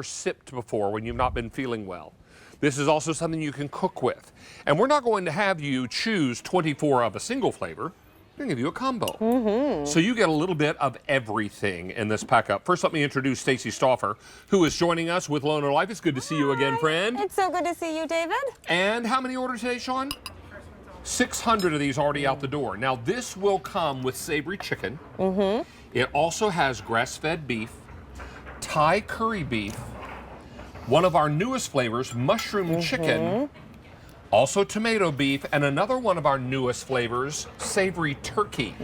sipped before when you've not been feeling well. This is also something you can cook with. And we're not going to have you choose 24 of a single flavor. We're going to give you a combo. So you get a little bit of everything in this pack up. First, let me introduce Stacy Stauffer, who is joining us with Lono Life. It's good to see you again, friend. It's so good to see you, David. And how many orders today, Sean? 600 of these already out the door. Now, this will come with savory chicken. It also has grass-fed beef, Thai curry beef, one of our newest flavors, mushroom chicken, also tomato beef, and another one of our newest flavors, savory turkey.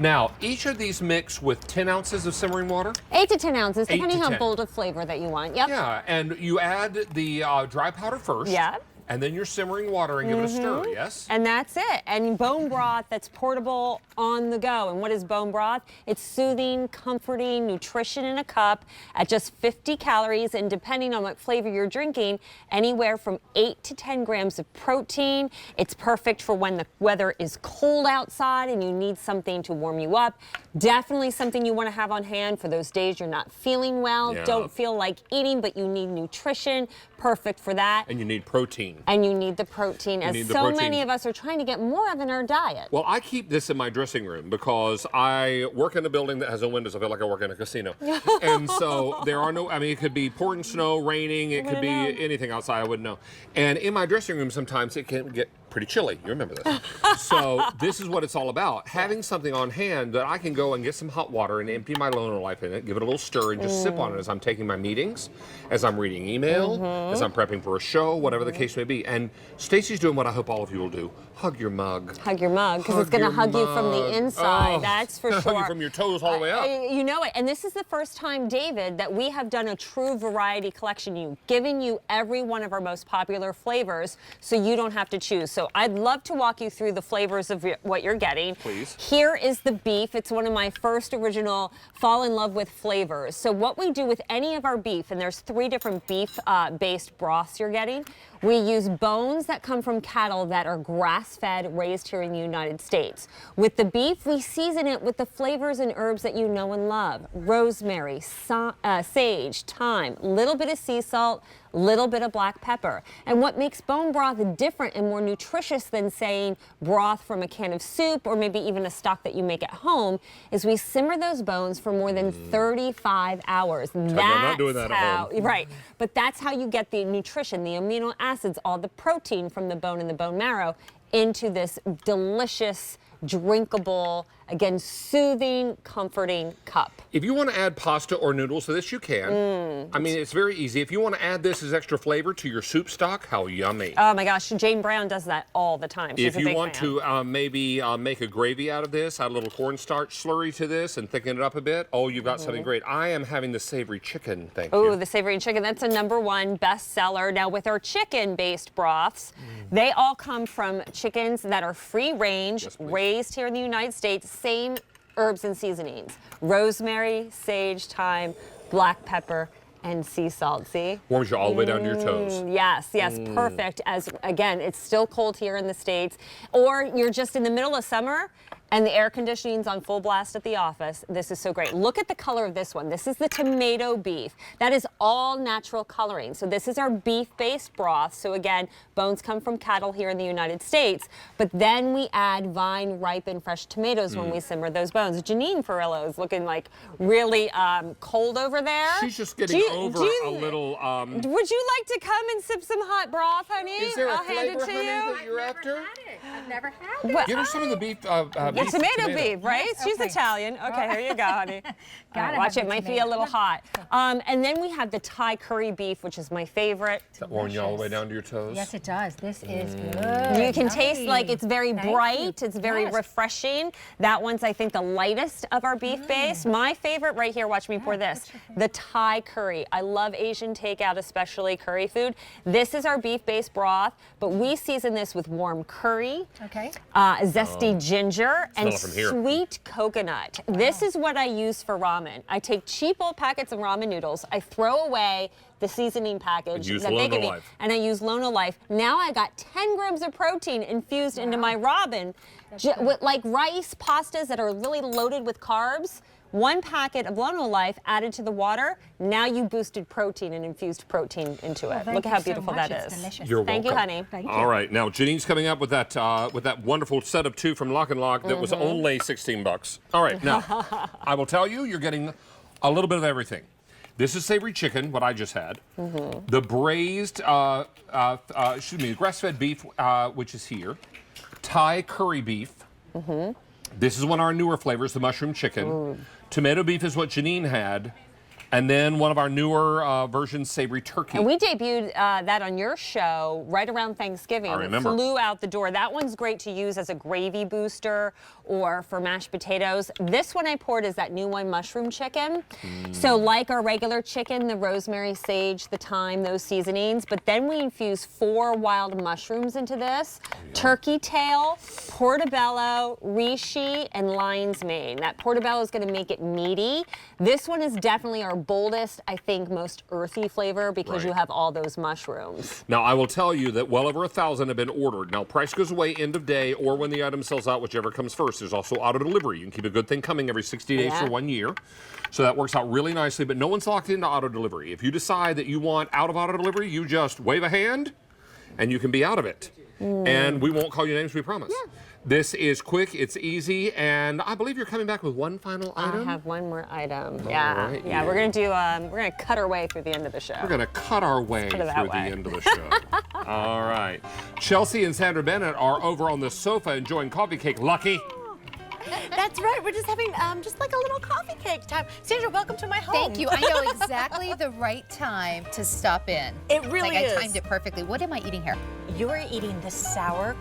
Now, each of these mix with 10 ounces of simmering water? 8 to 10 ounces, depending to how 10. bold of flavor that you want. Yep. Yeah, and you add the dry powder first. Yeah. And then your simmering water and give it a stir, yes? And that's it. And bone broth that's portable on the go. And what is bone broth? It's soothing, comforting nutrition in a cup at just 50 calories. And depending on what flavor you're drinking, anywhere from 8 to 10 grams of protein. It's perfect for when the weather is cold outside and you need something to warm you up. Definitely something you want to have on hand for those days you're not feeling well, don't feel like eating, but you need nutrition. Perfect for that. And you need protein. And you need the protein, as so many of us are trying to get more of in our diet. Well, I keep this in my dressing room because I work in a building that has no windows. I feel like I work in a casino. And so there are no, I mean, it could be pouring snow, raining, it could be anything outside, I wouldn't know. And in my dressing room, sometimes it can get pretty chilly. You remember this. So this is what it's all about. Having something on hand that I can go and get some hot water and empty my Lono Life in it, give it a little stir, and just sip on it as I'm taking my meetings, as I'm reading email, as I'm prepping for a show, whatever the case may be. And Stacy's doing what I hope all of you will do. Hug your mug. Hug your mug, because it's going to hug you from the inside, that's for sure. Hug you from your toes all the way up. You know it. And this is the first time, David, that we have done a true variety collection, giving you every one of our most popular flavors so you don't have to choose. So I'd love to walk you through the flavors of what you're getting. Please. Here is the beef. It's one of my first original fall in love with flavors. So what we do with any of our beef, and there's 3 different beef-based broths you're getting. We use bones that come from cattle that are grass-fed, raised here in the United States. With the beef, we season it with the flavors and herbs that you know and love. Rosemary, sage, thyme, little bit of sea salt, little bit of black pepper. And what makes bone broth different and more nutritious than saying broth from a can of soup or maybe even a stock that you make at home is we simmer those bones for more than 35 hours. I'm not doing that at home. Right, but that's how you get the nutrition, the amino acids, all the protein from the bone and the bone marrow into this delicious, drinkable, again, soothing, comforting cup. If you want to add pasta or noodles to this, you can. I mean, it's very easy. If you want to add this as extra flavor to your soup stock, how yummy. Oh my gosh, Jane Brown does that all the time. She's if a you big want fan. to maybe make a gravy out of this, add a little cornstarch slurry to this and thicken it up a bit, oh, you've got something great. I am having the savory chicken, thank you. Oh, the savory chicken, that's a #1 bestseller. Now with our chicken-based broths, they all come from chickens that are free-range, raised here in the United States, same herbs and seasonings. Rosemary, sage, thyme, black pepper, and sea salt, see? Warms you all the way down to your toes. Yes, perfect. As again, it's still cold here in the States. Or you're just in the middle of summer and the air conditioning's on full blast at the office. This is so great. Look at the color of this one. This is the tomato beef. That is all natural coloring. So this is our beef-based broth. So again, bones come from cattle here in the United States, but then we add vine ripened fresh tomatoes when we simmer those bones. Janine Ferrillo is looking like really cold over there. She's just getting over a little... Would you like to come and sip some hot broth, honey? Is there a I'll hand it flavor, to honey, you. that you're after? I've never had it. Well, Give her some of the beef. the tomato beef, right? Yes, She's okay. Italian. Okay, here you go, honey. Gotta Watch have it, the might be a tomato. little hot. And then we have the Thai curry beef, which is my favorite. Does that warm you all the way down to your toes? Yes, it does. This is good. You can taste like it's very Thank bright, you. it's very Yes. refreshing. That one's, I think, the lightest of our beef base. My favorite right here, watch me pour this, the Thai curry. I love Asian takeout, especially curry food. This is our beef-based broth, but we season this with warm curry, Okay. zesty ginger, and it from here. sweet coconut. This is what I use for ramen. I take cheap old packets of ramen noodles, I throw away the seasoning package use that they Lono give me, Life. and I use Lono Life. Now I got 10 grams of protein infused into my ramen, with like rice pastas that are really loaded with carbs. 1 packet of Lono Life added to the water. Now you boosted protein and infused protein into it. Thank Look at you how so beautiful much. that It's is. delicious. You're Thank you, welcome. honey. Thank you. All right, now Janine's coming up with that wonderful set of 2 from Lock and Lock that was only 16 bucks. All right, now I will tell you, you're getting a little bit of everything. This is savory chicken, what I just had. The braised, grass-fed beef, which is here. Thai curry beef. This is one of our newer flavors, the mushroom chicken. Tomato beef is what Janine had. And then one of our newer versions, savory turkey. And we debuted that on your show right around Thanksgiving. I remember. It flew out the door. That one's great to use as a gravy booster or for mashed potatoes. This one I poured is that new one, mushroom chicken. So like our regular chicken, the rosemary, sage, the thyme, those seasonings, but then we infuse 4 wild mushrooms into this. Turkey tail, portobello, reishi, and lion's mane. That portobello is going to make it meaty. This one is definitely our boldest, I think, most earthy flavor because Right. you have all those mushrooms. Now, I will tell you that well over 1,000 have been ordered. Now, price goes away end of day or when the item sells out, whichever comes first. There's also auto delivery. You can keep a good thing coming every 60 days for 1 year. So that works out really nicely, but no one's locked into auto delivery. If you decide that you want out of auto delivery, you just wave a hand and you can be out of it. And we won't call you names, we promise. This is quick, it's easy, and I believe you're coming back with one final item. I have one more item. All Yeah, right, yeah. We're gonna cut our way through the end of the show. We're gonna cut our way put through it that the way. end of the show. All right. Chelsea and Sandra Bennett are over on the sofa enjoying coffee cake. Lucky. That's right. We're just having just like a little coffee cake time. Sandra, welcome to my home. Thank you. I know exactly the right time to stop in. It really like is. I timed it perfectly. What am I eating here? You're eating the sour